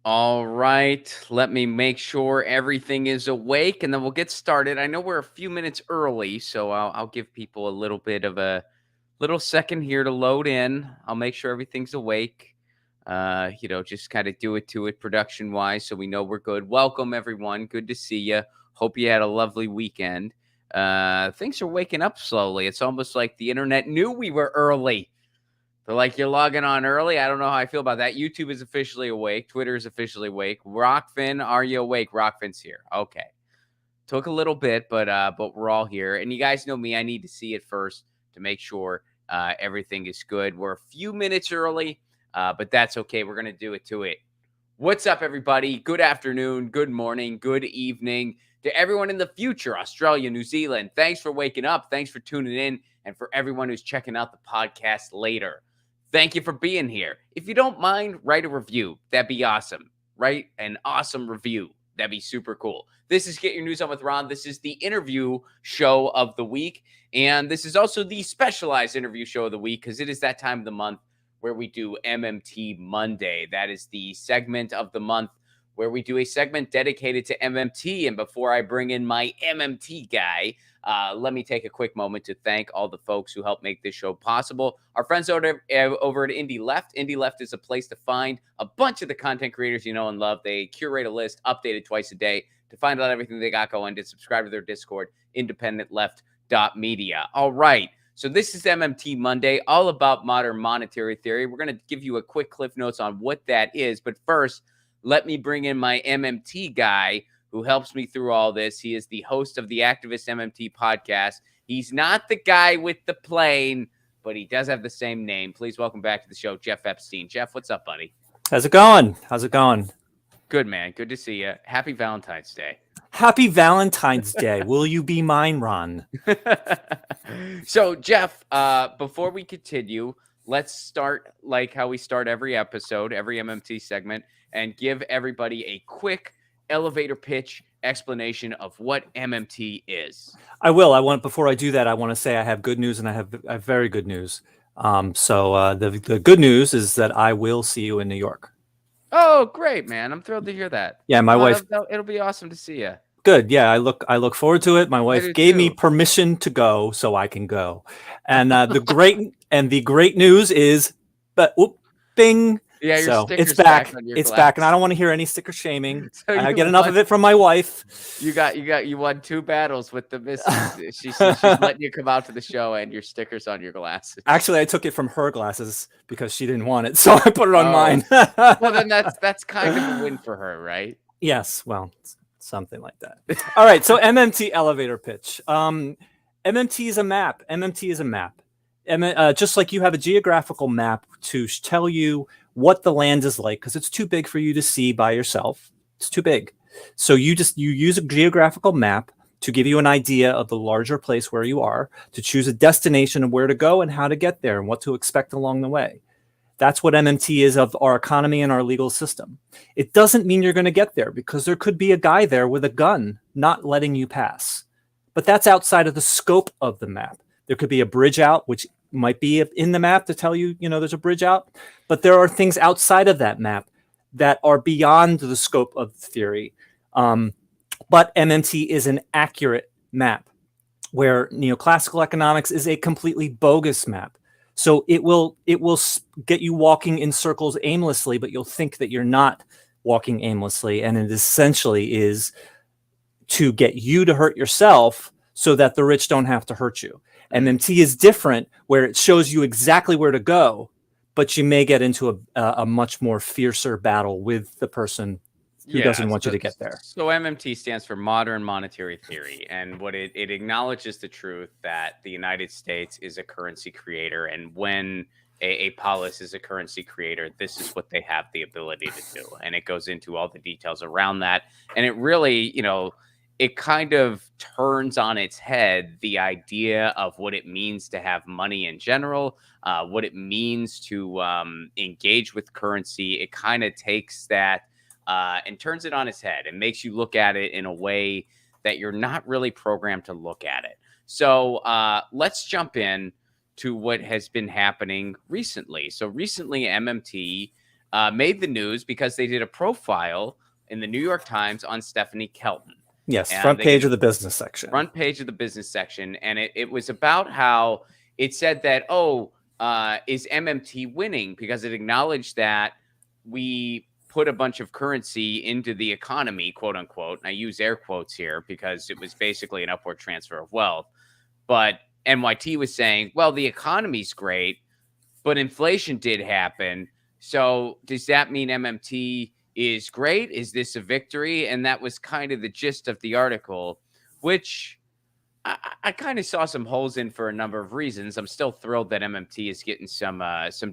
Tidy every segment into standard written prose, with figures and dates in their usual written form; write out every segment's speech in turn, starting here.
All right, let me make sure everything is awake and then we'll get started. I know we're a few minutes early, so I'll give people a little bit of a little second here to load in. I'll make sure everything's awake. Just kind of do it to it production wise so we know we're good. Welcome, everyone. Good to see you. Hope you had a lovely weekend. Things are waking up slowly. It's almost like the internet knew we were early. They're like, you're logging on early. I don't know how I feel about that. YouTube is officially awake. Twitter is officially awake. Rockfin, are you awake? Rockfin's here. Okay. Took a little bit, but we're all here. And you guys know me. I need to see it first to make sure everything is good. We're a few minutes early, but that's okay. We're gonna do it to it. What's up, everybody? Good afternoon, good morning, good evening to everyone in the future, Australia, New Zealand. Thanks for waking up. Thanks for tuning in. And for everyone who's checking out the podcast later, thank you for being here. If you don't mind, write a review. That'd be awesome. Write an awesome review. That'd be super cool. This is Get Your News On with Ron. This is the interview show of the week. And this is also the specialized interview show of the week because it is that time of the month where we do MMT Monday. That is the segment of the month where we do a segment dedicated to MMT. And before I bring in my MMT guy, let me take a quick moment to thank all the folks who helped make this show possible. Our friends over at Indie Left. Indie Left is a place to find a bunch of the content creators you know and love. They curate a list updated twice a day to find out everything they got going. To subscribe to their Discord, independentleft.media. All right. So this is MMT Monday, all about modern monetary theory. We're going to give you a quick cliff notes on what that is. But first, let me bring in my MMT guy who helps me through all this. He is the host of the Activist MMT podcast. He's not the guy with the plane, but he does have the same name. Please welcome back to the show, Jeff Epstein. Jeff, what's up, buddy? How's it going? How's it going? Good, man. Good to see you. Happy Valentine's Day. Happy Valentine's Day. Will you be mine, Ron? So, Jeff, before we continue, let's start like how we start every episode, every MMT segment, and give everybody a quick elevator pitch explanation of what MMT is. I will. Before I do that, I want to say I have good news and I have very good news. The good news is that I will see you in New York. Oh, great, man. I'm thrilled to hear that. Yeah, my wife. It'll be awesome to see you. Good. Yeah, I look forward to it. My wife gave me permission to go, so I can go. And the great news is, bing. Yeah, your so sticker's it's back. It's back, and I don't want to hear any sticker shaming. So I get enough of it from my wife. You won 2 battles with the missus. She's letting you come out to the show, and your sticker's on your glasses. Actually, I took it from her glasses because she didn't want it, so I put it on mine. Well, then that's kind of a win for her, right? Yes. Well, something like that. All right. So MMT elevator pitch. MMT is a map. MMT is a map. Just like you have a geographical map to tell you what the land is like, because it's too big for you to see by yourself. It's too big. So you use a geographical map to give you an idea of the larger place where you are, to choose a destination of where to go and how to get there and what to expect along the way. That's what MMT is of our economy and our legal system. It doesn't mean you're going to get there, because there could be a guy there with a gun not letting you pass. But that's outside of the scope of the map. There could be a bridge out, which might be in the map to tell you, there's a bridge out. But there are things outside of that map that are beyond the scope of the theory. But MMT is an accurate map, where neoclassical economics is a completely bogus map. So it will get you walking in circles aimlessly, but you'll think that you're not walking aimlessly. And it essentially is to get you to hurt yourself so that the rich don't have to hurt you. MMT is different, where it shows you exactly where to go, but you may get into a much more fiercer battle with the person who doesn't want you to get there. So MMT stands for modern monetary theory, and what it acknowledges the truth that the United States is a currency creator, and when a polis is a currency creator, this is what they have the ability to do. And it goes into all the details around that, and it really, it kind of turns on its head the idea of what it means to have money in general, what it means to engage with currency. It kind of takes that and turns it on its head and makes you look at it in a way that you're not really programmed to look at it. So let's jump in to what has been happening recently. So recently, MMT made the news because they did a profile in the New York Times on Stephanie Kelton. Yes, front page of the business section. Front page of the business section. And it was about how it said that, is MMT winning? Because it acknowledged that we put a bunch of currency into the economy, quote unquote. And I use air quotes here because it was basically an upward transfer of wealth. But NYT was saying, well, the economy's great, but inflation did happen. So does that mean MMT is great? Is this a victory? And that was kind of the gist of the article, which I kind of saw some holes in for a number of reasons. I'm still thrilled that MMT is getting some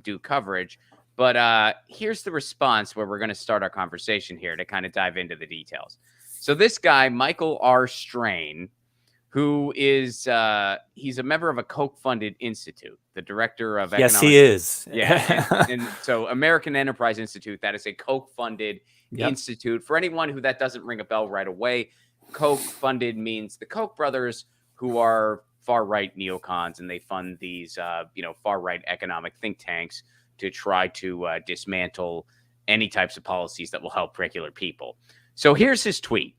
due coverage. But here's the response where we're going to start our conversation here to kind of dive into the details. So this guy, Michael R. Strain, who is he's a member of a Koch-funded institute, the director of economic. Yes, he is. Yeah, and so American Enterprise Institute, that is a Koch-funded institute. For anyone who that doesn't ring a bell right away, Koch-funded means the Koch brothers, who are far-right neocons, and they fund these far-right economic think tanks to try to dismantle any types of policies that will help regular people. So here's his tweet.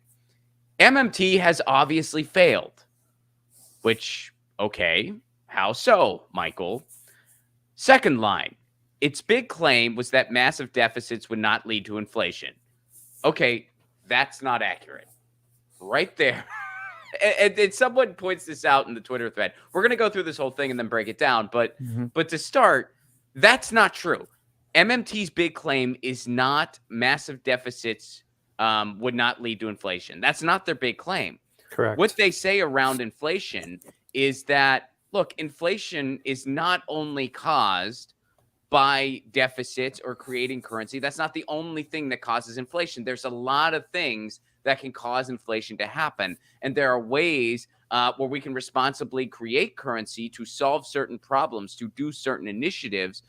MMT has obviously failed, which, okay, how so, Michael? Second line, its big claim was that massive deficits would not lead to inflation. Okay, that's not accurate. Right there. and someone points this out in the Twitter thread. We're going to go through this whole thing and then break it down. But to start, that's not true. MMT's big claim is not massive deficits would not lead to inflation. That's not their big claim. Correct. What they say around inflation is that, look, inflation is not only caused by deficits or creating currency. That's not the only thing that causes inflation. There's a lot of things that can cause inflation to happen. And there are ways where we can responsibly create currency to solve certain problems, to do certain initiatives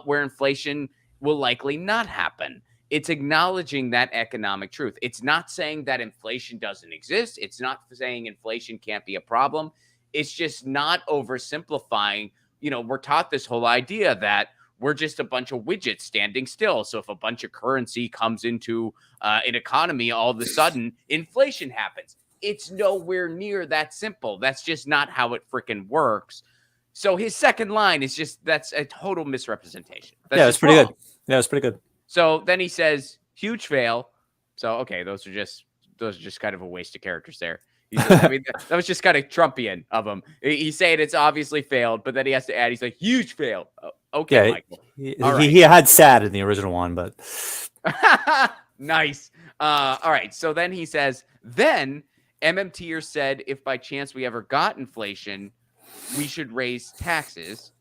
where inflation will likely not happen. It's acknowledging that economic truth. It's not saying that inflation doesn't exist. It's not saying inflation can't be a problem. It's just not oversimplifying. We're taught this whole idea that we're just a bunch of widgets standing still. So if a bunch of currency comes into an economy, all of a sudden inflation happens. It's nowhere near that simple. That's just not how it freaking works. So his second line is that's a total misrepresentation. It's pretty good. Yeah, it's pretty good. So then he says, huge fail. So, okay, those are just kind of a waste of characters there. That was just kind of Trumpian of him. He's saying it's obviously failed, but then he has to add, he's like, huge fail. Okay, Michael. He had sad in the original one, but. Nice. All right. So then he says, then MMTer said, if by chance we ever got inflation, we should raise taxes.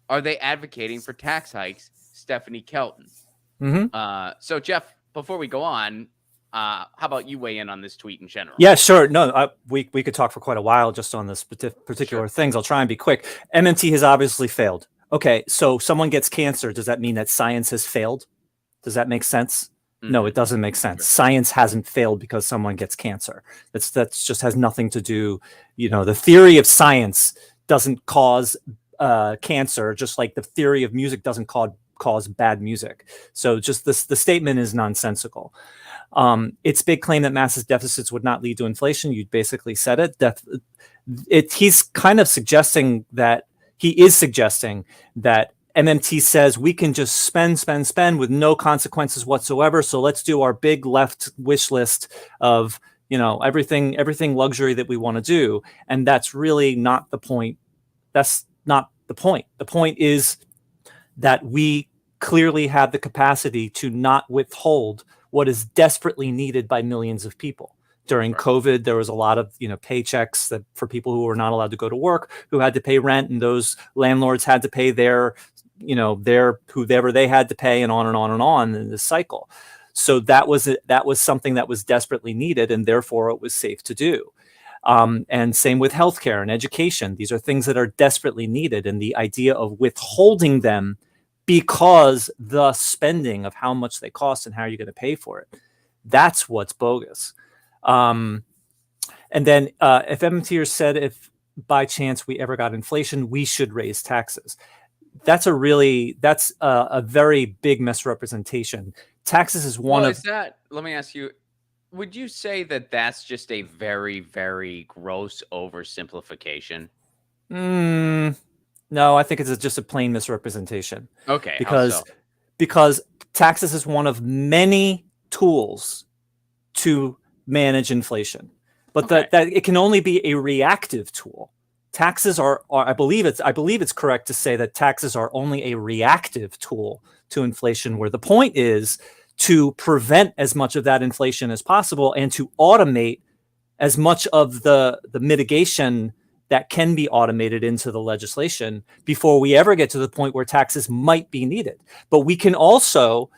Are they advocating for tax hikes? Stephanie Kelton. So Jeff, before we go on, how about you weigh in on this tweet in general? Yeah, sure. No, we could talk for quite a while just on this particular things. I'll try and be quick. MMT has obviously failed. Okay, so someone gets cancer. Does that mean that science has failed? Does that make sense? No, it doesn't make sense. Science hasn't failed because someone gets cancer. That's just has nothing to do. The theory of science doesn't cause cancer, just like the theory of music doesn't cause bad music. So just the statement is nonsensical. Its big claim that massive deficits would not lead to inflation. You basically said it. He's kind of suggesting that MMT says we can just spend with no consequences whatsoever. So let's do our big left wish list of everything luxury that we want to do, and that's really not the point. That's not the point. The point is that we clearly have the capacity to not withhold what is desperately needed by millions of people. During COVID, there was a lot of paychecks that for people who were not allowed to go to work, who had to pay rent, and those landlords had to pay their whoever they had to pay, and on and on and on in this cycle. So that was something that was desperately needed, and therefore it was safe to do. And same with healthcare and education. These are things that are desperately needed, and the idea of withholding them because the spending of how much they cost and how you're going to pay for it, that's what's bogus. And then if MMTers said if by chance we ever got inflation, we should raise taxes. that's a very big misrepresentation. Taxes is one of. Let me ask you, would you say that that's just a very, very gross oversimplification? No, I think it's just a plain misrepresentation. Okay, Because taxes is one of many tools to manage inflation, but that it can only be a reactive tool. Taxes are I believe it's correct to say that taxes are only a reactive tool to inflation, where the point is to prevent as much of that inflation as possible and to automate as much of the mitigation that can be automated into the legislation before we ever get to the point where taxes might be needed. But we can also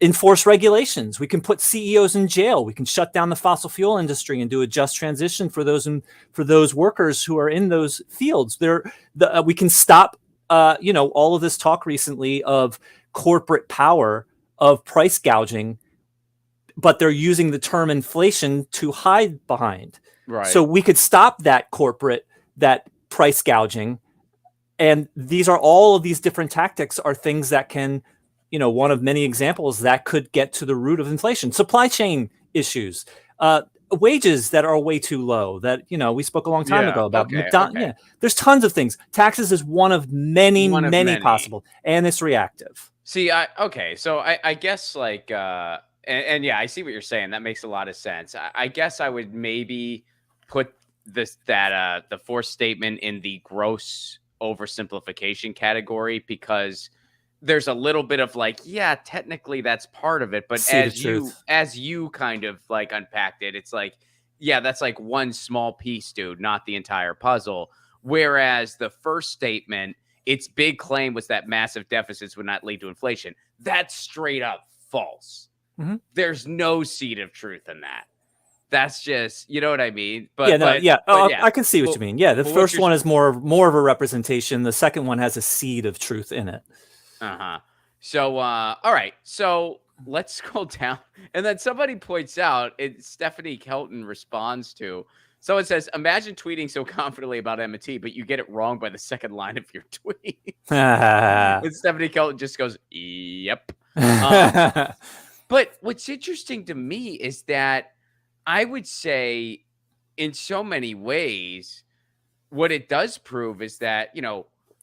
enforce regulations. We can put CEOs in jail. We can shut down the fossil fuel industry and do a just transition for those workers who are in those fields. We can stop, all of this talk recently of corporate power, of price gouging, but they're using the term inflation to hide behind. Right. So we could stop that price gouging. And all of these different tactics are things that can, one of many examples that could get to the root of inflation. Supply chain issues, wages that are way too low that, we spoke a long time ago about. Yeah, there's tons of things. Taxes is one of many possible, and it's reactive. See, so I guess like, and yeah, I see what you're saying. That makes a lot of sense. I guess I would maybe put the fourth statement in the gross oversimplification category, because there's a little bit of like, yeah, technically that's part of it, but as you kind of like unpacked it, it's like, yeah, that's like one small piece, dude, not the entire puzzle. Whereas the first statement, its big claim was that massive deficits would not lead to inflation. That's straight up false. Mm-hmm. There's no seed of truth in that. That's just, you know what I mean? I can see what you mean. Yeah, the first one is more of a representation. The second one has a seed of truth in it. So, all right. So let's scroll down. And then somebody points out, Stephanie Kelton responds to, someone says, imagine tweeting so confidently about MT, but you get it wrong by the second line of your tweet. And Stephanie Kelton just goes, yep. But what's interesting to me is that I would say in so many ways, what it does prove is that,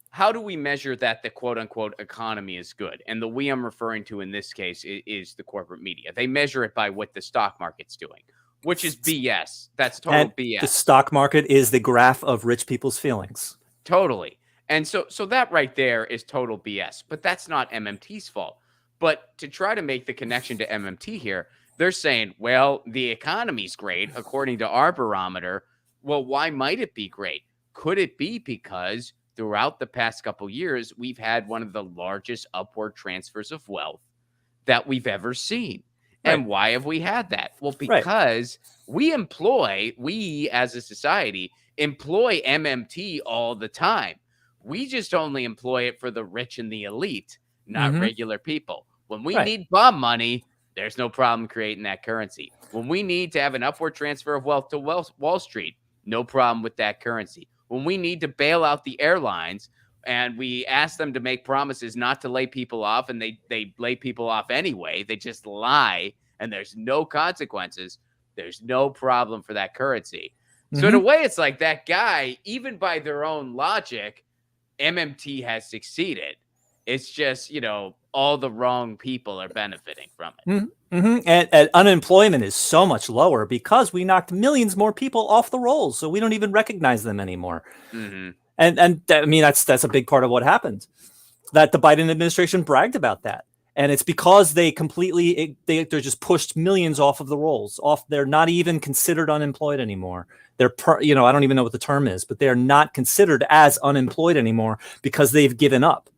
how do we measure that the quote unquote economy is good? And the we I'm referring to in this case is the corporate media. They measure it by what the stock market's doing, which is BS. That's total BS. The stock market is the graph of rich people's feelings. Totally. And so that right there is total BS. But that's not MMT's fault. But to try to make the connection to MMT here, they're saying, well, the economy's great according to our barometer. Well, why might it be great? Could it be because throughout the past couple years, we've had one of the largest upward transfers of wealth that we've ever seen? Right. And why have we had that? Well, because we as a society employ MMT all the time. We just only employ it for the rich and the elite, not regular people. When we need bomb money, there's no problem creating that currency. When we need to have an upward transfer of wealth to Wall Street, no problem with that currency. When we need to bail out the airlines and we ask them to make promises not to lay people off, and they lay people off anyway, they just lie, and there's no consequences, there's no problem for that currency. So in a way, it's like that guy, even by their own logic, MMT has succeeded. It's just, all the wrong people are benefiting from it. And unemployment is so much lower because we knocked millions more people off the rolls, so we don't even recognize them anymore. And I mean, that's a big part of what happened. That the Biden administration bragged about that, and it's because they're just pushed millions off of the rolls. They're not even considered unemployed anymore. I don't even know what the term is, but they're not considered as unemployed anymore because they've given up.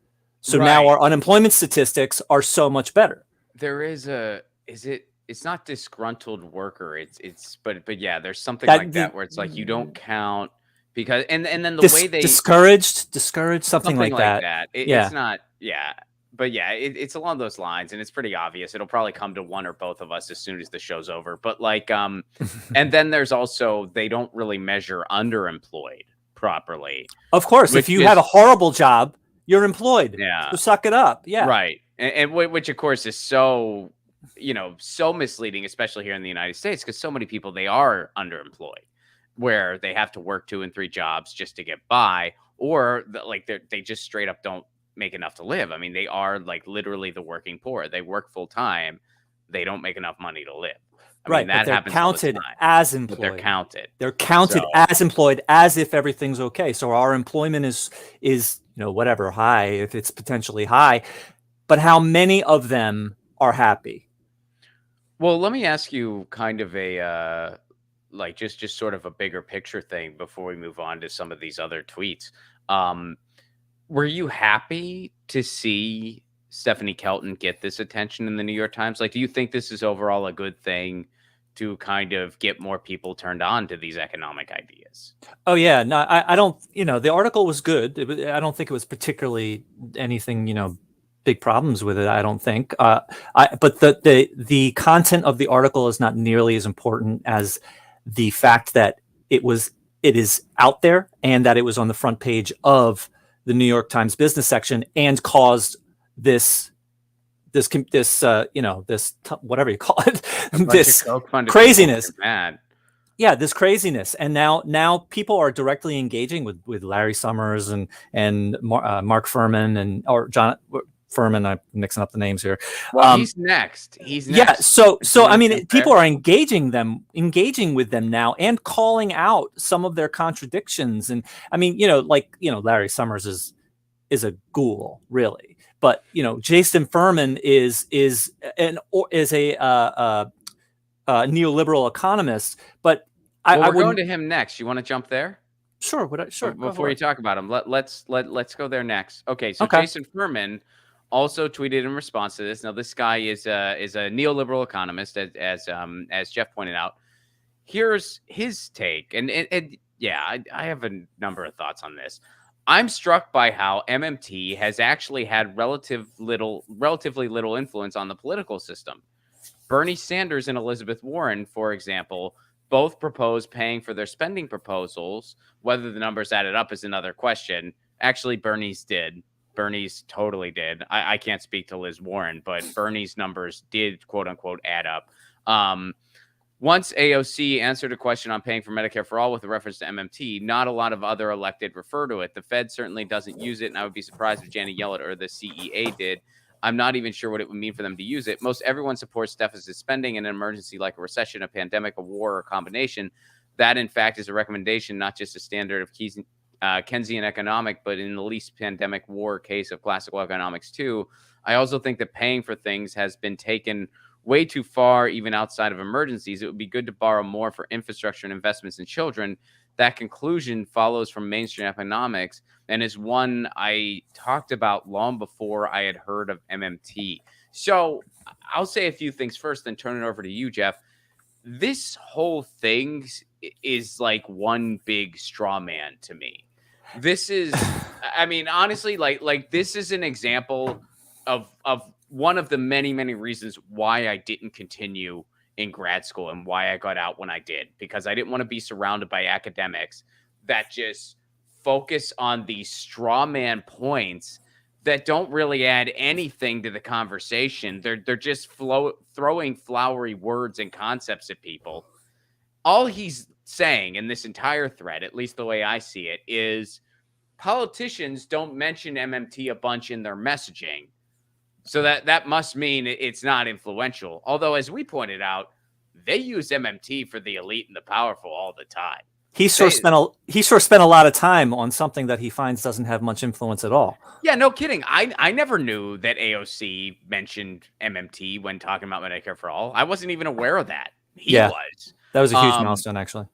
So now our unemployment statistics are so much better. There is it's not disgruntled worker. But yeah, there's something like that where it's like, you don't count because, and then the way they discouraged, something like that. It's not. Yeah. But yeah, it's along those lines, and it's pretty obvious. It'll probably come to one or both of us as soon as the show's over. But like, and then there's also, they don't really measure underemployed properly. Of course, if you have a horrible job You're employed. Yeah. So suck it up. Yeah. Right. And which of course is so, so misleading, especially here in the United States, because so many people, they are underemployed, where they have to work 2 and 3 jobs just to get by, or like they just straight up don't make enough to live. I mean, they are like literally the working poor. They work full time. They don't make enough money to live. I mean, Right, but that they're happens all the counted time. as But they're employed. counted. They're counted So as employed as if everything's okay. So our employment is whatever, high, if it's potentially high, but how many of them are happy? well, let me ask you kind of a like just sort of a bigger picture thing before we move on to some of these other tweets. Um, were you happy to see Stephanie Kelton get this attention in the New York Times? Like, do you think this is overall a good thing to kind of get more people turned on to these economic ideas? Oh yeah, no, I don't. The article was good. I don't think it was particularly anything. Big problems with it. I don't think. But the content of the article is not nearly as important as the fact that it is out there and that it was on the front page of the New York Times business section and caused this whatever you call it, this craziness. Yeah, this craziness, and now people are directly engaging with Larry Summers and Mark Furman or John Furman. I'm mixing up the names here. Well, he's next. Yeah, so I mean, people are engaging with them now and calling out some of their contradictions. And I mean, Larry Summers is a ghoul, really, but Jason Furman is a neoliberal economist, but we're going to him next. You want to jump there? Sure. Sure. Before you talk about him, let's go there next. Okay. So Jason Furman also tweeted in response to this. Now, this guy is a neoliberal economist, as Jeff pointed out. Here's his take, and yeah, I have a number of thoughts on this. I'm struck by how MMT has actually had relatively little influence on the political system. Bernie Sanders and Elizabeth Warren, for example, both proposed paying for their spending proposals. Whether the numbers added up is another question. Actually, Bernie's totally did. I can't speak to Liz Warren, but Bernie's numbers did, quote unquote, add up. Once AOC answered a question on paying for Medicare for all with a reference to MMT, not a lot of other elected refer to it. The Fed certainly doesn't use it, and I would be surprised if Janet Yellen or the CEA did. I'm not even sure what it would mean for them to use it. Most everyone supports deficit spending in an emergency like a recession, a pandemic, a war, or a combination. That, in fact, is a recommendation, not just a standard of Keynesian economic, but in the least pandemic war case of classical economics, too. I also think that paying for things has been taken way too far, even outside of emergencies. It would be good to borrow more for infrastructure and investments in children. That conclusion follows from mainstream economics and is one I talked about long before I had heard of MMT. So I'll say a few things first, then turn it over to you, Jeff. This whole thing is like one big straw man to me. This is, I mean, honestly, like this is an example of one of the many, many reasons why I didn't continue in grad school and why I got out when I did, because I didn't want to be surrounded by academics that just focus on these straw man points that don't really add anything to the conversation. They're just throwing flowery words and concepts at people. All he's saying in this entire thread, at least the way I see it, is politicians don't mention MMT a bunch in their messaging. So that must mean it's not influential. Although, as we pointed out, they use MMT for the elite and the powerful all the time. He sure spent a lot of time on something that he finds doesn't have much influence at all. Yeah, no kidding. I never knew that AOC mentioned MMT when talking about Medicare for All. I wasn't even aware of that. He was. That was a huge milestone, actually.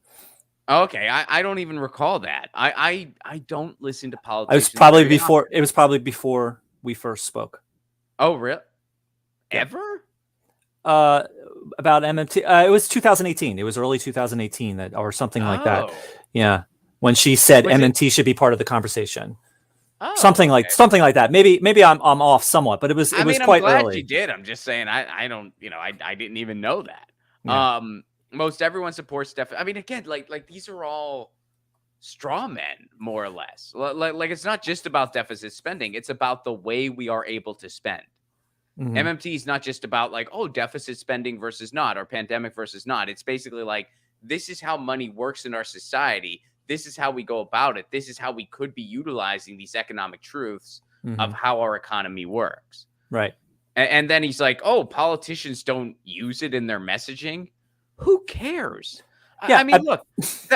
Okay, I don't even recall that. I don't listen to politics. It was probably before we first spoke. Oh, really? Ever? About MMT. It was 2018. It was early 2018 or something like that. Yeah, when she said MMT should be part of the conversation. Oh, something like that. Maybe I'm off somewhat, but it was quite early. I'm glad you did. I'm just saying I don't. I didn't even know that. Yeah. Most everyone supports Steph. I mean, again, like these are all straw men, more or less. Like it's not just about deficit spending. It's about the way we are able to spend. MMT is not just about like, oh, deficit spending versus not, or pandemic versus not. It's basically like, this is how money works in our society. This is how we go about it. This is how we could be utilizing these economic truths of how our economy works. Right. And then he's like, oh, politicians don't use it in their messaging. Who cares? Yeah, I mean, look,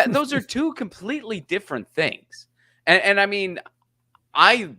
those are two completely different things. And I mean, I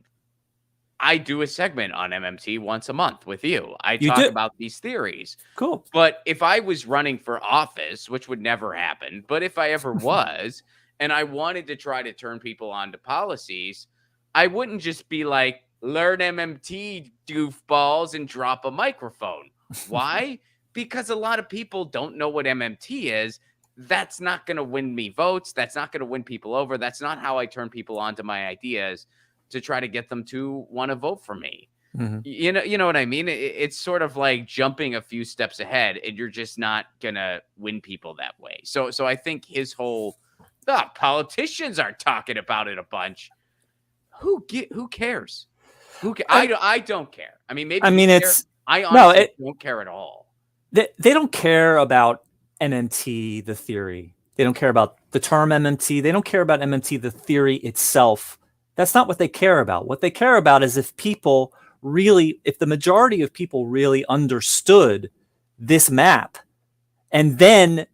do a segment on MMT once a month with you. I talk about these theories. Cool. But if I was running for office, which would never happen, but if I ever was, and I wanted to try to turn people on to policies, I wouldn't just be like, learn MMT, goofballs, and drop a microphone. Why? Because a lot of people don't know what MMT is. That's not going to win me votes. That's not going to win people over. That's not how I turn people on to my ideas to try to get them to want to vote for me. You know what I mean? It's sort of like jumping a few steps ahead, and you're just not going to win people that way. So I think his whole, politicians are talking about it a bunch. Who cares? I don't care. I mean, maybe I honestly don't care at all. They don't care about MMT, the theory. They don't care about the term MMT. They don't care about MMT, the theory itself. That's not what they care about. What they care about is if the majority of people really understood this map and then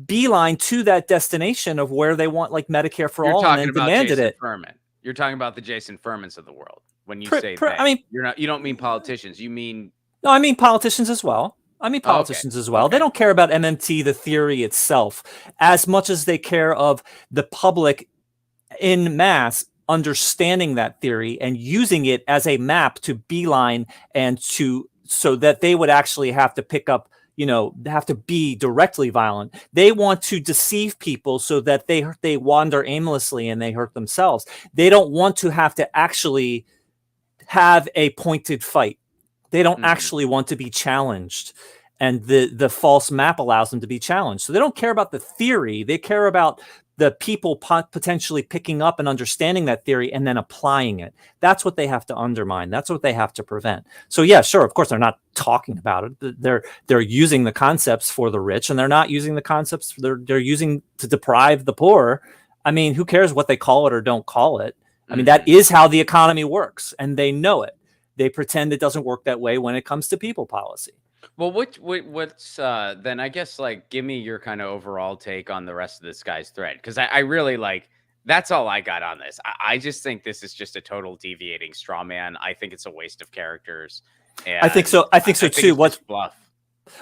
beeline to that destination of where they want like Medicare for all and then demanded it. Furman. You're talking about the Jason Furmans of the world. When you say that, I mean, you don't mean politicians. You mean no, I mean politicians as well. As well. They don't care about MMT, the theory itself, as much as they care of the public in mass understanding that theory and using it as a map to beeline and so that they would actually have to pick up, have to be directly violent. They want to deceive people so that they wander aimlessly and they hurt themselves. They don't want to have to actually have a pointed fight. They don't actually want to be challenged, and the false map allows them to be challenged. So they don't care about the theory. They care about the people potentially picking up and understanding that theory and then applying it. That's what they have to undermine. That's what they have to prevent. So yeah, sure, of course, they're not talking about it. They're using the concepts for the rich, and they're not using the concepts they're using to deprive the poor. I mean, who cares what they call it or don't call it? I mean, that is how the economy works, and they know it. They pretend it doesn't work that way when it comes to people policy. Well, what's then? I guess like give me your kind of overall take on the rest of this guy's thread, because I really like. That's all I got on this. I just think this is just a total deviating straw man. I think it's a waste of characters. And I think so too. What's bluff?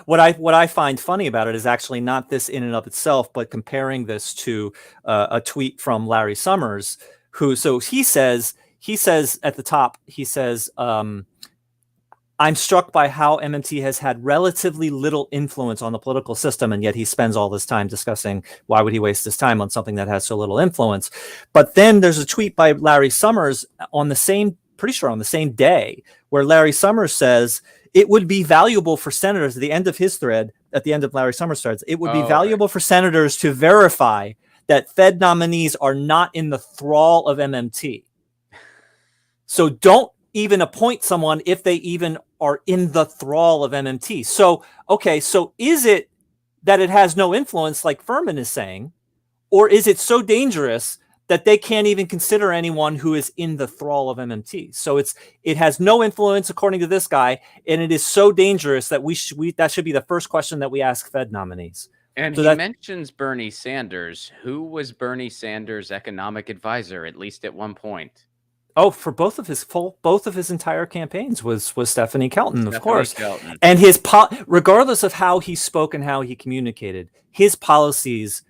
What I find funny about it is actually not this in and of itself, but comparing this to a tweet from Larry Summers, he says at the top, he says, I'm struck by how MMT has had relatively little influence on the political system, and yet he spends all this time discussing why would he waste his time on something that has so little influence. But then there's a tweet by Larry Summers on the same day, where Larry Summers says it would be valuable for senators at the end of his thread, at the end of Larry Summers' threads, it would be valuable for senators to verify that Fed nominees are not in the thrall of MMT. So don't even appoint someone if they even are in the thrall of MMT. So is it that it has no influence, like Furman is saying, or is it so dangerous that they can't even consider anyone who is in the thrall of MMT? So it has no influence, according to this guy, and it is so dangerous that that should be the first question that we ask Fed nominees. And so he mentions Bernie Sanders. Who was Bernie Sanders' economic advisor, at least at one point? Oh, for both of his entire campaigns was Stephanie Kelton, of course. Kelton. And regardless of how he spoke and how he communicated, his policies,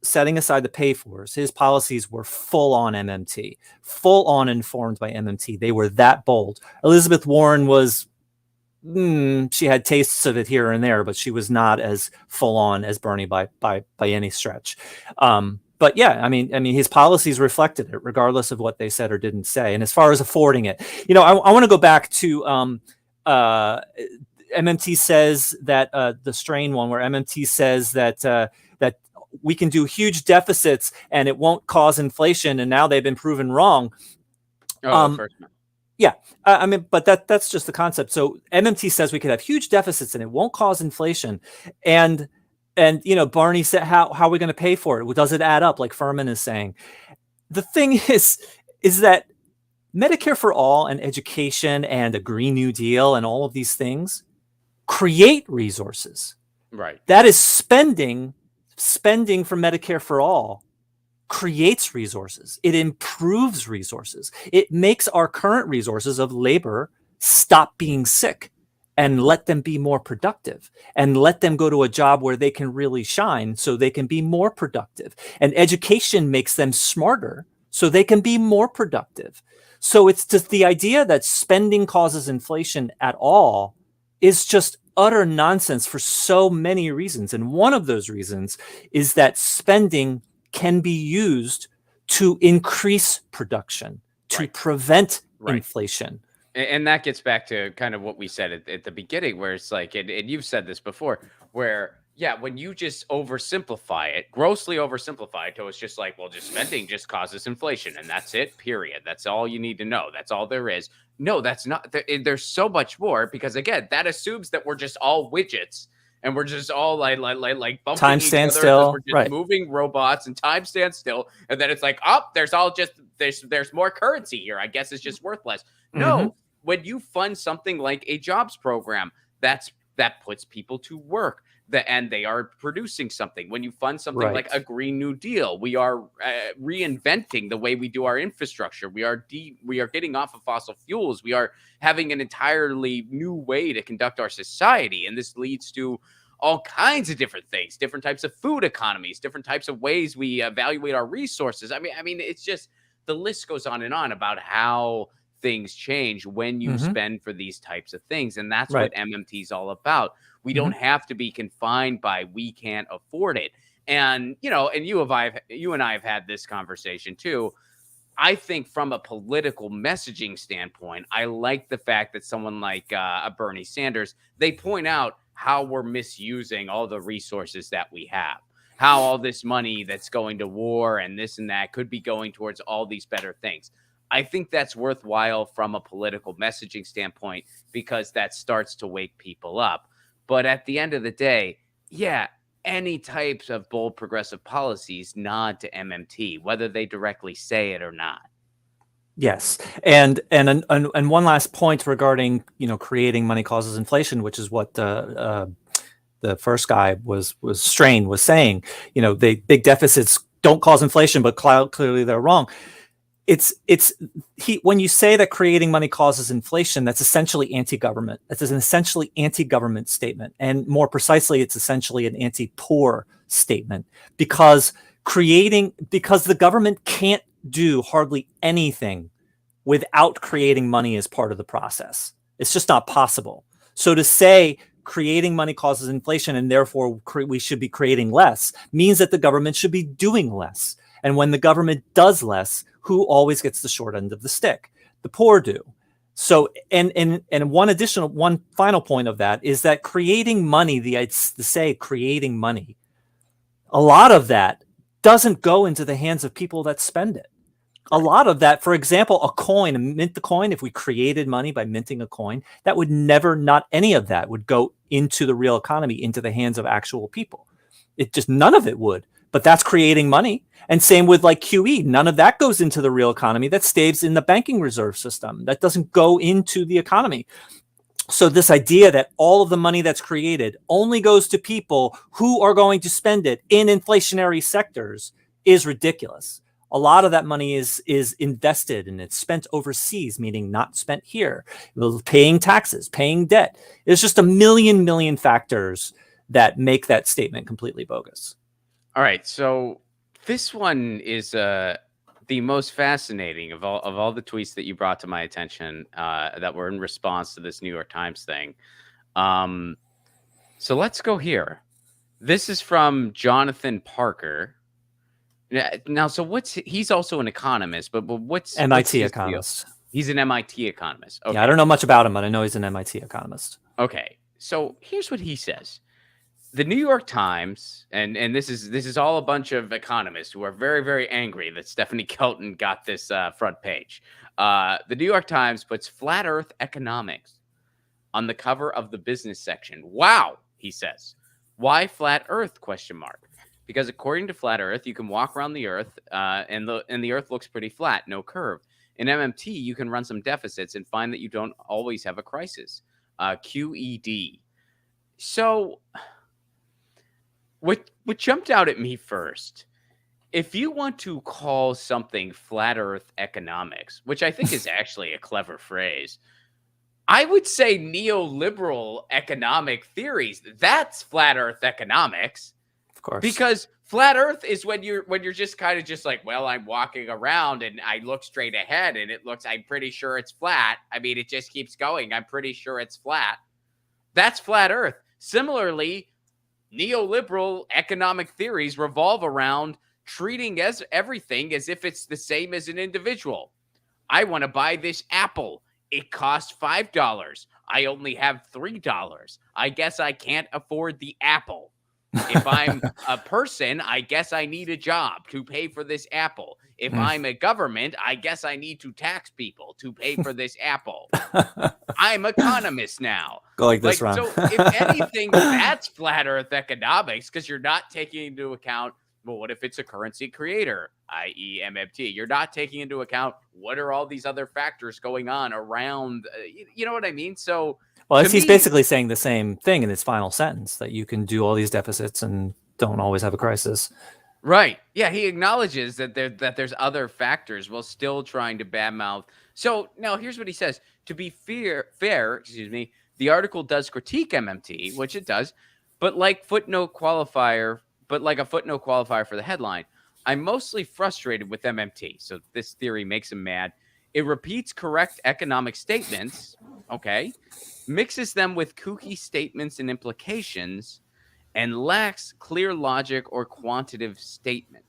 setting aside the pay-fors, his policies were full on MMT, full on informed by MMT. They were that bold. Elizabeth Warren was, she had tastes of it here and there, but she was not as full on as Bernie by any stretch. But yeah, I mean, his policies reflected it, regardless of what they said or didn't say. And as far as affording it, I want to go back to MMT says that the strain one, where MMT says that we can do huge deficits and it won't cause inflation, and now they've been proven wrong. Yeah, I mean, but that's just the concept. So MMT says we could have huge deficits and it won't cause inflation, and Barney said, how are we going to pay for it? Does it add up, like Furman is saying? The thing is that Medicare for all and education and a Green New Deal and all of these things create resources. Right. That is spending for Medicare for all creates resources. It improves resources. It makes our current resources of labor stop being sick and let them be more productive and let them go to a job where they can really shine so they can be more productive. And education makes them smarter so they can be more productive. So it's just the idea that spending causes inflation at all is just utter nonsense for so many reasons. And one of those reasons is that spending can be used to increase production, to prevent inflation. And that gets back to kind of what we said at the beginning, where it's like, and you've said this before, where, yeah, when you just oversimplify it, grossly oversimplify it, it's just like, well, just spending just causes inflation and that's it, period. That's all you need to know. That's all there is. No, that's not. There's so much more, because again, that assumes that we're just all widgets and we're just all like bumping time each stands other. still, We're just moving robots and time stands still. And then it's like, oh, there's more currency here. I guess it's just worth less. No, when you fund something like a jobs program, that puts people to work. And they are producing something. When you fund something like a Green New Deal, we are reinventing the way we do our infrastructure. We are getting off of fossil fuels. We are having an entirely new way to conduct our society. And this leads to all kinds of different things, different types of food economies, different types of ways we evaluate our resources. I mean, it's just, the list goes on and on about how things change when you spend for these types of things. And that's what MMT is all about. We don't have to be confined by, we can't afford it. And, and you and I have had this conversation too. I think from a political messaging standpoint, I like the fact that someone like Bernie Sanders, they point out how we're misusing all the resources that we have, how all this money that's going to war and this and that could be going towards all these better things. I think that's worthwhile from a political messaging standpoint, because that starts to wake people up. But at the end of the day, yeah, any types of bold progressive policies nod to MMT, whether they directly say it or not. Yes, and one last point regarding creating money causes inflation, which is what the first guy was saying. The big deficits don't cause inflation, but clearly they're wrong. When you say that creating money causes inflation, that's essentially anti-government. That's an essentially anti-government statement. And more precisely, it's essentially an anti-poor statement, because the government can't do hardly anything without creating money as part of the process. It's just not possible. So to say creating money causes inflation and therefore we should be creating less means that the government should be doing less. And when the government does less, who always gets the short end of the stick? The poor do. So, and one final point of that is that creating money, creating money, a lot of that doesn't go into the hands of people that spend it. A lot of that, for example, mint the coin, if we created money by minting a coin, that would not any of that would go into the real economy, into the hands of actual people. None of it would. But that's creating money. And same with like QE. None of that goes into the real economy. That stays in the banking reserve system. That doesn't go into the economy. So this idea that all of the money that's created only goes to people who are going to spend it in inflationary sectors is ridiculous. A lot of that money is invested and it's spent overseas, meaning not spent here, paying taxes, paying debt. There's just a million factors that make that statement completely bogus. All right, so this one is the most fascinating of all the tweets that you brought to my attention that were in response to this New York Times thing. So let's go here. This is from Jonathan Parker. Now, so he's also an economist, but what's MIT economist? He's an MIT economist. Okay. Yeah, I don't know much about him, but I know he's an MIT economist. Okay, so here's what he says. The New York Times, and this is all a bunch of economists who are very, very angry that Stephanie Kelton got this front page. The New York Times puts flat Earth economics on the cover of the business section. Wow, he says. Why flat Earth? Question mark. Because according to flat Earth, you can walk around the Earth, and the Earth looks pretty flat, no curve. In MMT, you can run some deficits and find that you don't always have a crisis. QED. So, what jumped out at me first, if you want to call something flat Earth economics, which I think is actually a clever phrase, I would say neoliberal economic theories. That's flat Earth economics. Of course. Because flat Earth is when you're just kind of just like, well, I'm walking around and I look straight ahead and I'm pretty sure it's flat. I mean, it just keeps going. I'm pretty sure it's flat. That's flat Earth. Similarly, neoliberal economic theories revolve around treating everything as if it's the same as an individual. I want to buy this apple. It costs $5. I only have $3. I guess I can't afford the apple. If I'm a person, I guess I need a job to pay for this apple. If I'm a government, I guess I need to tax people to pay for this apple. I'm economist now. Go like this, Ron. So if anything, that's flat Earth economics, because you're not taking into account, well, what if it's a currency creator, i.e. MMT? You're not taking into account what are all these other factors going on around, you know what I mean? So, well, he's basically saying the same thing in his final sentence, that you can do all these deficits and don't always have a crisis. Right. Yeah, he acknowledges that there's other factors while still trying to badmouth. So now here's what he says. To be fair, the article does critique MMT, which it does, but like a footnote qualifier for the headline. I'm mostly frustrated with MMT. So this theory makes him mad. It repeats correct economic statements, okay, mixes them with kooky statements and implications, and lacks clear logic or quantitative statement.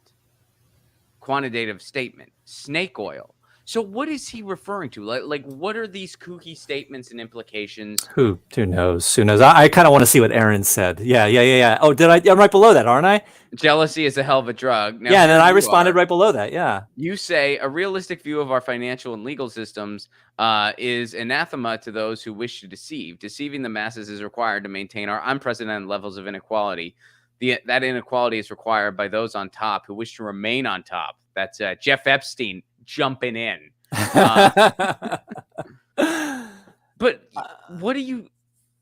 Snake oil. So what is he referring to? Like what are these kooky statements and implications? Who knows? I kind of want to see what Aaron said. Yeah. Oh, I'm right below that, aren't I? Jealousy is a hell of a drug. Now, yeah, and then I responded right below that. Yeah. You say a realistic view of our financial and legal systems is anathema to those who wish to deceive. Deceiving the masses is required to maintain our unprecedented levels of inequality. That inequality is required by those on top who wish to remain on top. That's Jeff Epstein jumping in. But what do you...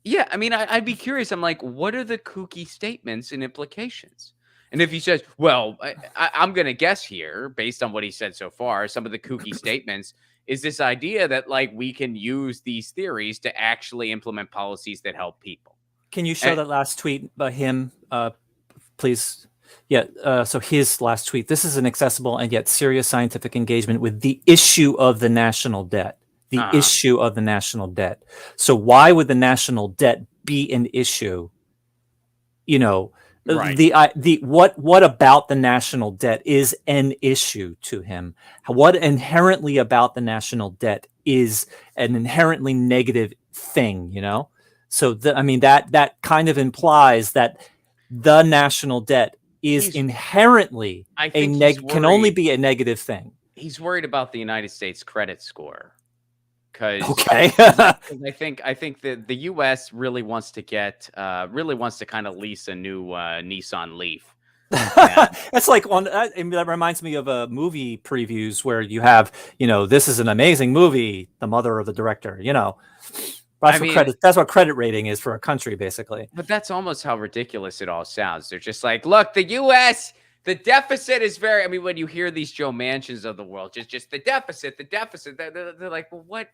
Yeah, I mean, I'd be curious. I'm like, what are the kooky statements and implications? And if he says, well, I'm going to guess here, based on what he said so far, some of the kooky statements is this idea that, like, we can use these theories to actually implement policies that help people. Can you show that last tweet by him, please? Yeah, so his last tweet. This is an accessible and yet serious scientific engagement with the issue of the national debt. The issue of the national debt. So why would the national debt be an issue? You know, right. What about the national debt is an issue to him? What inherently about the national debt is an inherently negative thing, you know? So that kind of implies that the national debt is inherently can only be a negative thing. He's worried about the United States credit score. Okay. I think that the U.S. really wants to kind of lease a new Nissan Leaf. That's like that reminds me of movie previews where you have, this is an amazing movie, the mother of the director, That's what credit rating is for a country, basically. But that's almost how ridiculous it all sounds. They're just like, look, the U.S., the deficit is when you hear these Joe Manchins of the world, just the deficit, they're like, well, what?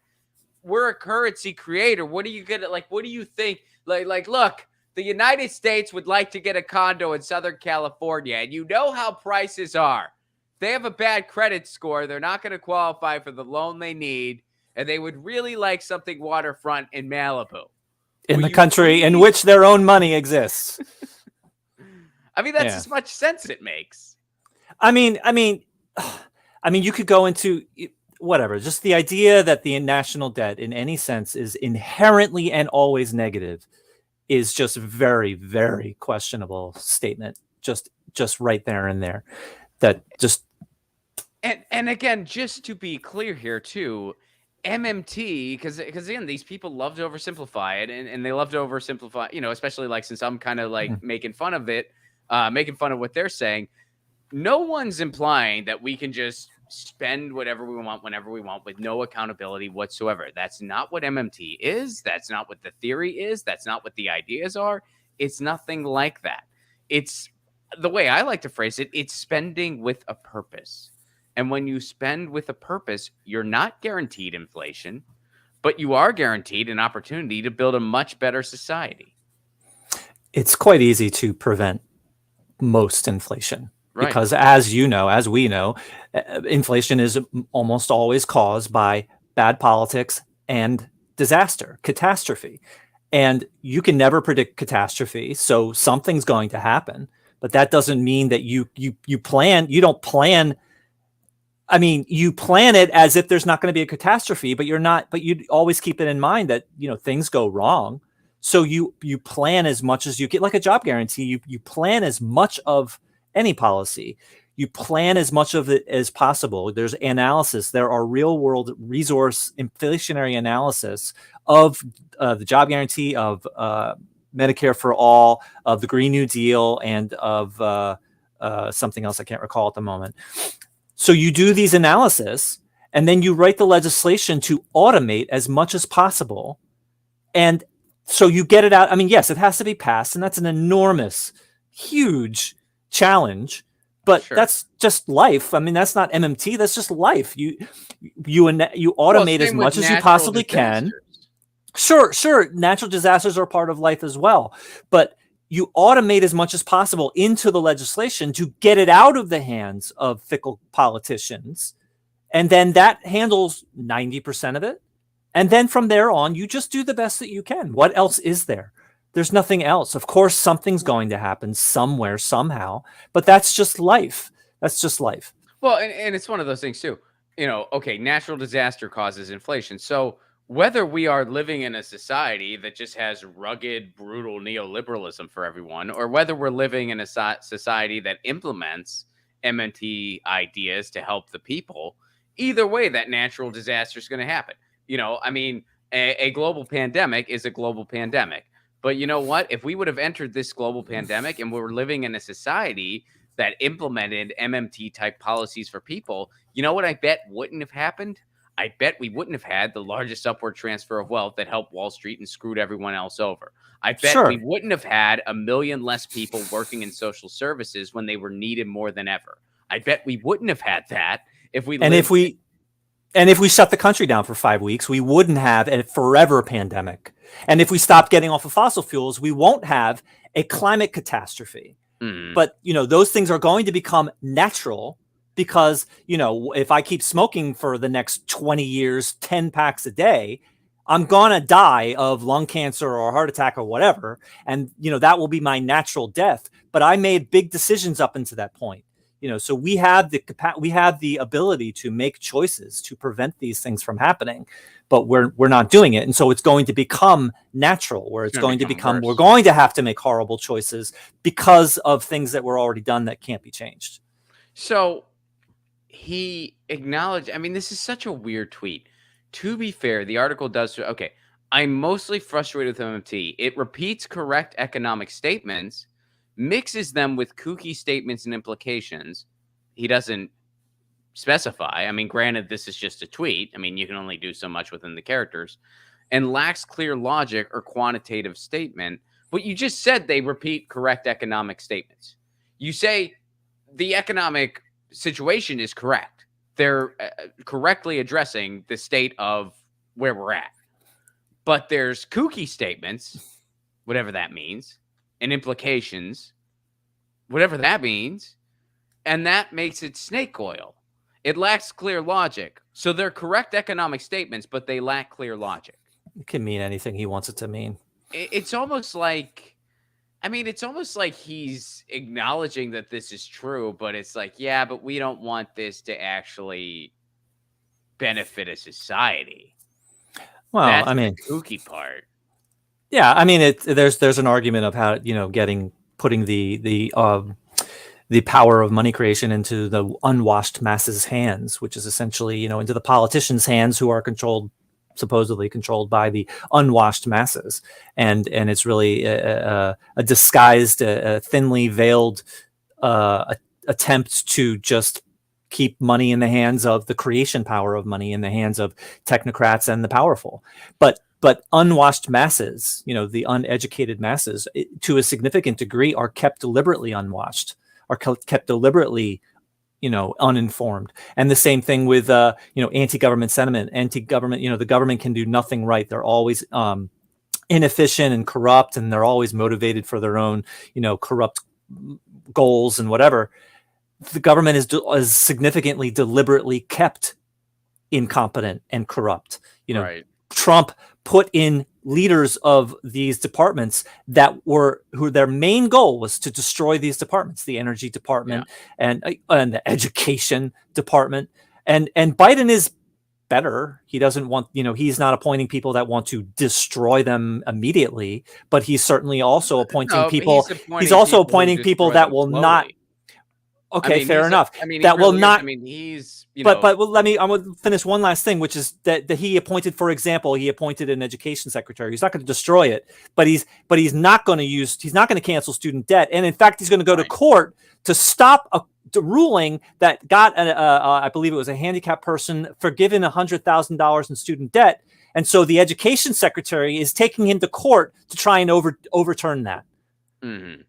We're a currency creator. What are you gonna what do you think? Like, look, the United States would like to get a condo in Southern California, and you know how prices are. If they have a bad credit score, they're not going to qualify for the loan they need, and they would really like something waterfront in Malibu. In the country in which their own money exists. That's as much sense it makes. I mean, you could go into whatever, just the idea that the national debt in any sense is inherently and always negative is just very, very questionable statement. Just right there and there. That just And again, just to be clear here too, MMT, because again, these people love to oversimplify it, and they love to oversimplify, especially like since I'm kind of like making fun of it, making fun of what they're saying. No one's implying that we can just spend whatever we want whenever we want with no accountability whatsoever. That's not what MMT is. That's not what the theory is. That's not what the ideas are. It's nothing like that. It's the way I like to phrase it, it's spending with a purpose. And when you spend with a purpose, you're not guaranteed inflation, but you are guaranteed an opportunity to build a much better society. It's quite easy to prevent most inflation. Right. Because as you know, as we know, inflation is almost always caused by bad politics and disaster, catastrophe. And you can never predict catastrophe. So something's going to happen. But that doesn't mean that you don't plan. I mean, you plan it as if there's not going to be a catastrophe, but you always keep it in mind that, things go wrong. So you plan as much as you get, like a job guarantee. You plan as much of any policy. You plan as much of it as possible. There's analysis. There are real world resource inflationary analysis of the job guarantee, of Medicare for all, of the Green New Deal, and of something else I can't recall at the moment. So you do these analysis, and then you write the legislation to automate as much as possible. And so you get it out. I mean, yes, it has to be passed, and that's an enormous, huge challenge, but that's just life. I mean, that's not MMT. That's just life. You automate as much as you possibly can. Sure. Natural disasters are part of life as well, but you automate as much as possible into the legislation to get it out of the hands of fickle politicians. And then that handles 90% of it. And then from there on, you just do the best that you can. What else is there? There's nothing else. Of course, something's going to happen somewhere, somehow, but that's just life. That's just life. Well, and it's one of those things too. Okay, natural disaster causes inflation. So whether we are living in a society that just has rugged, brutal neoliberalism for everyone, or whether we're living in a society that implements MMT ideas to help the people, either way, that natural disaster is going to happen. I mean, a global pandemic is a global pandemic. But you know what? If we would have entered this global pandemic and we were living in a society that implemented MMT type policies for people, you know what I bet wouldn't have happened? I bet we wouldn't have had the largest upward transfer of wealth that helped Wall Street and screwed everyone else over. I bet we wouldn't have had 1 million less people working in social services when they were needed more than ever. I bet we wouldn't have had that if we And if we shut the country down for 5 weeks, we wouldn't have a forever pandemic. And if we stop getting off of fossil fuels, we won't have a climate catastrophe. But, those things are going to become natural because, if I keep smoking for the next 20 years, 10 packs a day, I'm going to die of lung cancer or a heart attack or whatever. And, that will be my natural death. But I made big decisions up until that point. So we have the ability to make choices to prevent these things from happening, but we're not doing it. And so it's going to become natural, where it's going to become we're going to have to make horrible choices because of things that were already done that can't be changed. So he acknowledged, I mean, this is such a weird tweet. To be fair, the article does, okay, I'm mostly frustrated with MMT. It repeats correct economic statements, mixes them with kooky statements and implications. He doesn't specify. I mean, granted, this is just a tweet. I mean, you can only do so much within the characters, and lacks clear logic or quantitative statement. But you just said they repeat correct economic statements. You say the economic situation is correct. They're correctly addressing the state of where we're at. But there's kooky statements, whatever that means, and implications, whatever that means, and that makes it snake oil. It lacks clear logic. So they're correct economic statements, but they lack clear logic. It can mean anything he wants it to mean. It's almost like, it's almost like he's acknowledging that this is true, but it's like, yeah, but we don't want this to actually benefit a society. Well, That's the kooky part. Yeah, I mean, there's an argument of how, putting the power of money creation into the unwashed masses' hands, which is essentially, into the politicians' hands, who are supposedly controlled by the unwashed masses, and it's really a disguised, thinly veiled attempt to just keep money in the hands of the creation power of money in the hands of technocrats and the powerful. But unwashed masses, the uneducated masses, to a significant degree, are kept deliberately unwashed, are kept deliberately, uninformed. And the same thing with, anti-government sentiment, anti-government, the government can do nothing right. They're always inefficient and corrupt, and they're always motivated for their own, corrupt goals and whatever. The government is significantly deliberately kept incompetent and corrupt. Right. Trump put in leaders of these departments who their main goal was to destroy these departments, the energy department and the education department. And Biden is better. He doesn't want, he's not appointing people that want to destroy them immediately, but he's certainly also appointing people. He's also appointing people that will not. Okay, fair enough. That will not. I mean, he's. But I'm going to finish one last thing, which is that he appointed, for example, an education secretary. He's not going to destroy it, but he's not going to cancel student debt, and in fact, he's going to go to court to stop the ruling that got I believe it was a handicapped person forgiven $100,000 in student debt, and so the education secretary is taking him to court to try and overturn that. Mm-hmm.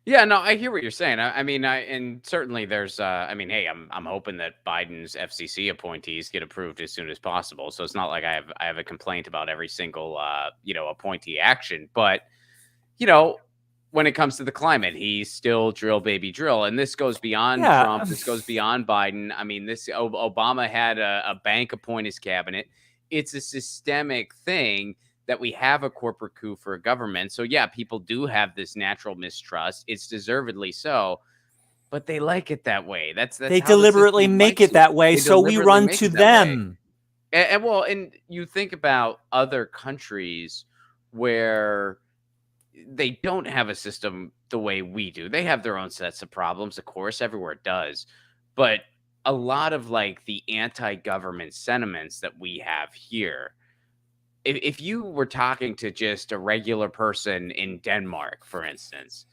Yeah, no, I hear what you're saying. And certainly there's, hey, I'm hoping that Biden's FCC appointees get approved as soon as possible. So it's not like I have a complaint about every single, appointee action. But, when it comes to the climate, he's still drill, baby, drill. And this goes beyond Trump. This goes beyond Biden. I mean, Obama had a bank appoint his cabinet. It's a systemic thing that we have a corporate coup for a government. So yeah, people do have this natural mistrust. It's deservedly so, but they like it that way. That's they deliberately make it that way. So we run to them. And you think about other countries where they don't have a system the way we do. They have their own sets of problems, of course, everywhere it does. But a lot of like the anti-government sentiments that we have here, if you were talking to just a regular person in Denmark, for instance,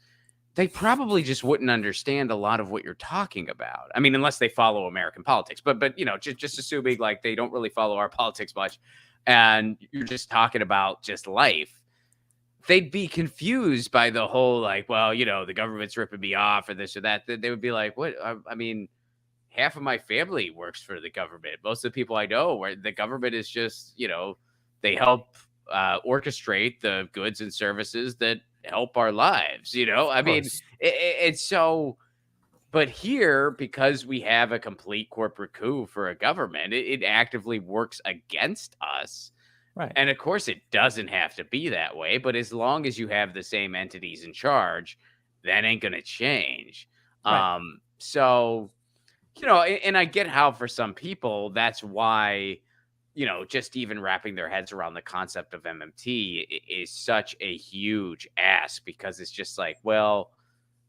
they probably just wouldn't understand a lot of what you're talking about. I mean, unless they follow American politics, but just assuming like they don't really follow our politics much, and you're just talking about just life, they'd be confused by the whole like, well, the government's ripping me off or this or that. They would be like, what? I mean, half of my family works for the government. Most of the people I know, where the government is just, they help orchestrate the goods and services that help our lives. It's so. But here, because we have a complete corporate coup for a government, it actively works against us. Right. And of course, it doesn't have to be that way. But as long as you have the same entities in charge, that ain't going to change. Right. So, and I get how for some people, that's why, just even wrapping their heads around the concept of MMT is such a huge ask, because it's just like, well,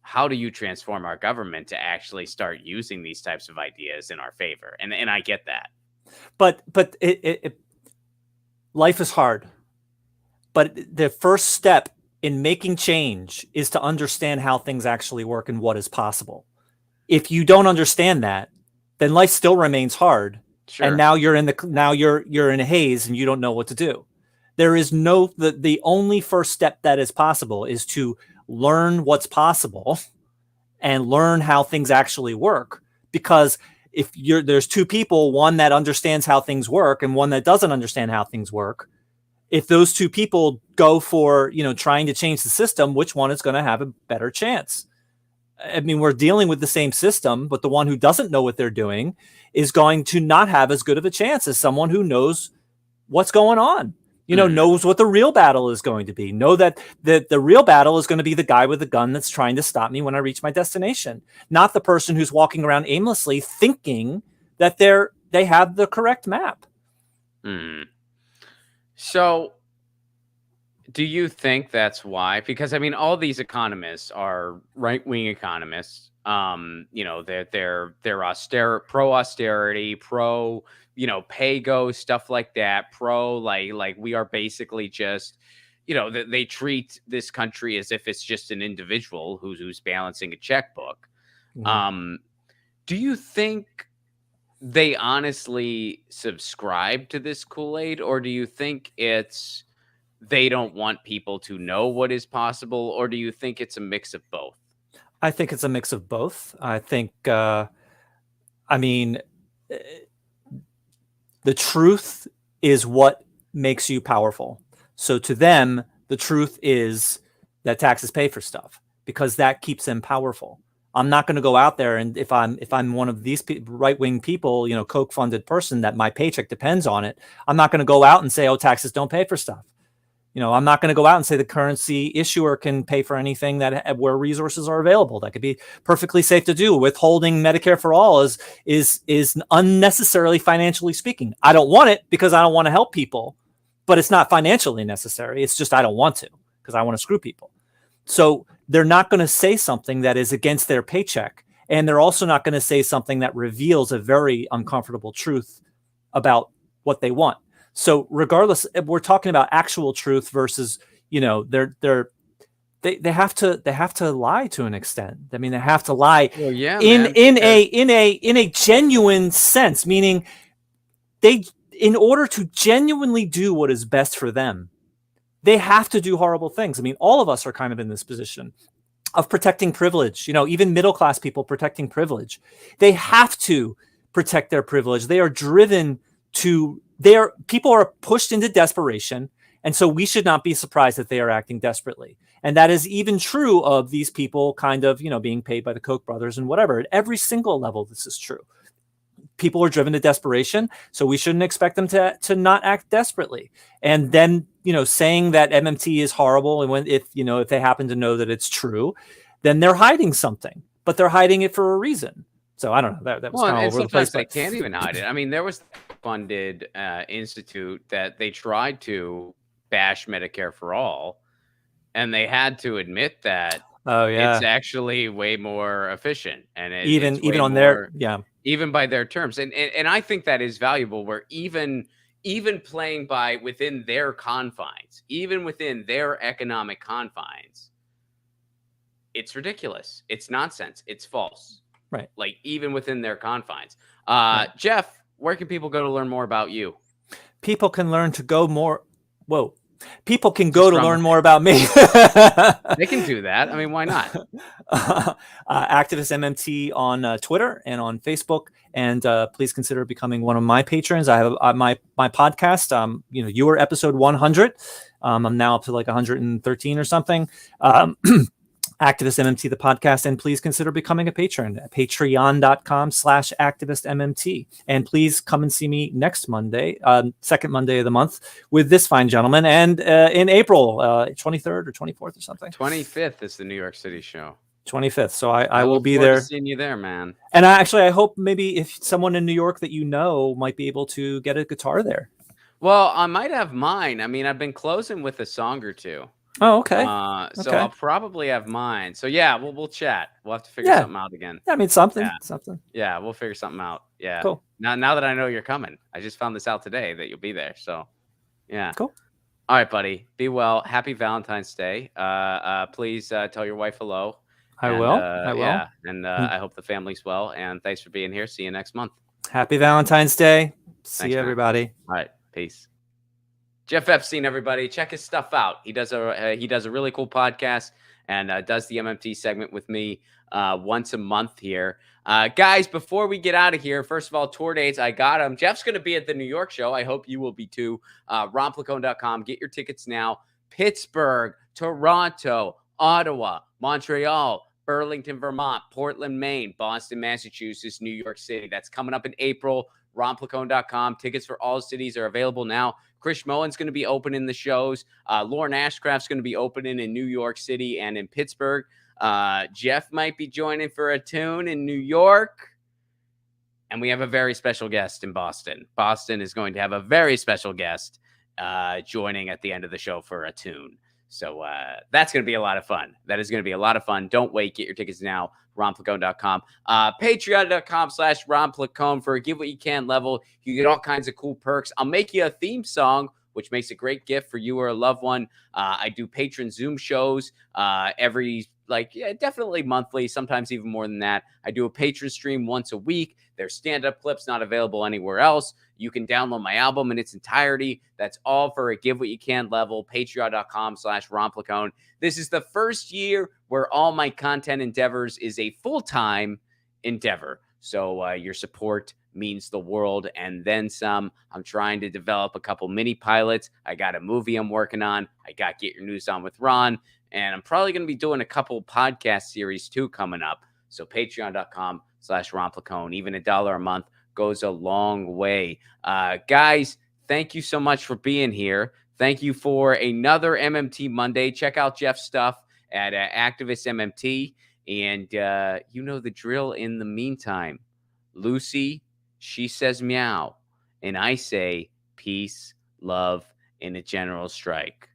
how do you transform our government to actually start using these types of ideas in our favor? And I get that. But life is hard. But the first step in making change is to understand how things actually work and what is possible. If you don't understand that, then life still remains hard. Sure. And now you're in a haze and you don't know what to do. There is the only first step that is possible is to learn what's possible and learn how things actually work. Because if there's two people, one that understands how things work and one that doesn't understand how things work, if those two people go for, trying to change the system, which one is going to have a better chance? I mean, we're dealing with the same system, but the one who doesn't know what they're doing is going to not have as good of a chance as someone who knows what's going on, knows what the real battle is going to be. Know that the real battle is going to be the guy with the gun that's trying to stop me when I reach my destination, not the person who's walking around aimlessly thinking that they have the correct map. So Do you think that's why? Because I mean, all these economists are right-wing economists. They're pro austerity, pro pay go, stuff like that. Pro like we are basically just they treat this country as if it's just an individual who's balancing a checkbook. Um, do you think they honestly subscribe to this Kool-Aid, or do you think it's they don't want people to know what is possible, or do you think it's a mix of both? I think it's a mix of both. I think, I mean, the truth is what makes you powerful. So to them, the truth is that taxes pay for stuff because that keeps them powerful. I'm not going to go out there and if I'm one of these right-wing people, Koch funded person that my paycheck depends on it, I'm not going to go out and say, oh, taxes don't pay for stuff. I'm not going to go out and say the currency issuer can pay for anything that where resources are available. That could be perfectly safe to do. Withholding Medicare for all is unnecessarily financially speaking. I don't want it because I don't want to help people, but it's not financially necessary. It's just I don't want to because I want to screw people. So they're not going to say something that is against their paycheck, and they're also not going to say something that reveals a very uncomfortable truth about what they want. So regardless, we're talking about actual truth versus, they have to lie to an extent. I mean, they have to lie in a genuine sense, meaning in order to genuinely do what is best for them, they have to do horrible things. I mean, all of us are kind of in this position of protecting privilege, even middle-class people protecting privilege. They have to protect their privilege. They are driven to people are pushed into desperation. And so we should not be surprised that they are acting desperately. And that is even true of these people kind of, being paid by the Koch brothers and whatever. At every single level, this is true. People are driven to desperation. So we shouldn't expect them to not act desperately. And then, saying that MMT is horrible. And if they happen to know that it's true, then they're hiding something, but they're hiding it for a reason. So I don't know. That was kind of over the place. They can't even hide it. I mean, there was funded institute that they tried to bash Medicare for all, and they had to admit that it's actually way more efficient, and even by their terms, and I think that is valuable. Where even playing by within their confines, even within their economic confines, it's ridiculous. It's nonsense. It's false. Right. Like even within their confines. Jeff, where can people go to learn more about you? People can learn to go more. Whoa. People can go to learn more about me. They can do that. I mean, why not? Activist MMT on Twitter and on Facebook. And please consider becoming one of my patrons. I have my podcast. You were episode 100. I'm now up to like 113 or something. Activist MMT, the podcast, and please consider becoming a patron at patreon.com/activistmmt. And please come and see me next Monday, second Monday of the month, with this fine gentleman. And in April, 23rd or 24th or something. 25th is the New York City show. 25th. So I will be there. Seeing you there, man. And I hope maybe if someone in New York that might be able to get a guitar there. Well, I might have mine. I mean, I've been closing with a song or two. Oh, okay. So I'll probably have mine. So yeah, we'll chat. We'll have to figure something out again. Yeah, I mean something. Yeah, we'll figure something out. Yeah. Cool. Now that I know you're coming, I just found this out today that you'll be there. So yeah. Cool. All right, buddy. Be well. Happy Valentine's Day. Please tell your wife hello. I will. Yeah, and I hope the family's well. And thanks for being here. See you next month. Happy Valentine's Day. See you, everybody. All right. Peace. Jeff Epstein, everybody, check his stuff out. He does a really cool podcast and does the MMT segment with me once a month here. Guys, before we get out of here, first of all, tour dates, I got them. Jeff's going to be at the New York show. I hope you will be too. RonPlacone.com. Get your tickets now. Pittsburgh, Toronto, Ottawa, Montreal, Burlington, Vermont, Portland, Maine, Boston, Massachusetts, New York City. That's coming up in April. RonPlacone.com. Tickets for all cities are available now. Chris Moen's going to be opening the shows. Lauren Ashcraft's going to be opening in New York City and in Pittsburgh. Jeff might be joining for a tune in New York. And we have a very special guest in Boston. Boston is going to have a very special guest. joining at the end of the show for a tune. So that's going to be a lot of fun. That is going to be a lot of fun. Don't wait. Get your tickets now. RonPlacone.com. Patreon.com/RonPlacone for a give what you can level. You get all kinds of cool perks. I'll make you a theme song, which makes a great gift for you or a loved one. I do patron Zoom shows every, definitely monthly, sometimes even more than that. I do a patron stream once a week. There's stand-up clips not available anywhere else. You can download my album in its entirety. That's all for a give what you can level. Patreon.com/RonPlacone. This is the first year where all my content endeavors is a full-time endeavor. So your support means the world and then some. I'm trying to develop a couple mini pilots. I got a movie I'm working on. I got Get Your News On with Ron. And I'm probably going to be doing a couple podcast series too coming up. So patreon.com/RonPlacone. Even $1 a month goes a long way. Guys, thank you so much for being here. Thank you for another MMT Monday. Check out Jeff's stuff at Activist MMT. And you know the drill. In the meantime, Lucy, she says meow. And I say peace, love, and a general strike.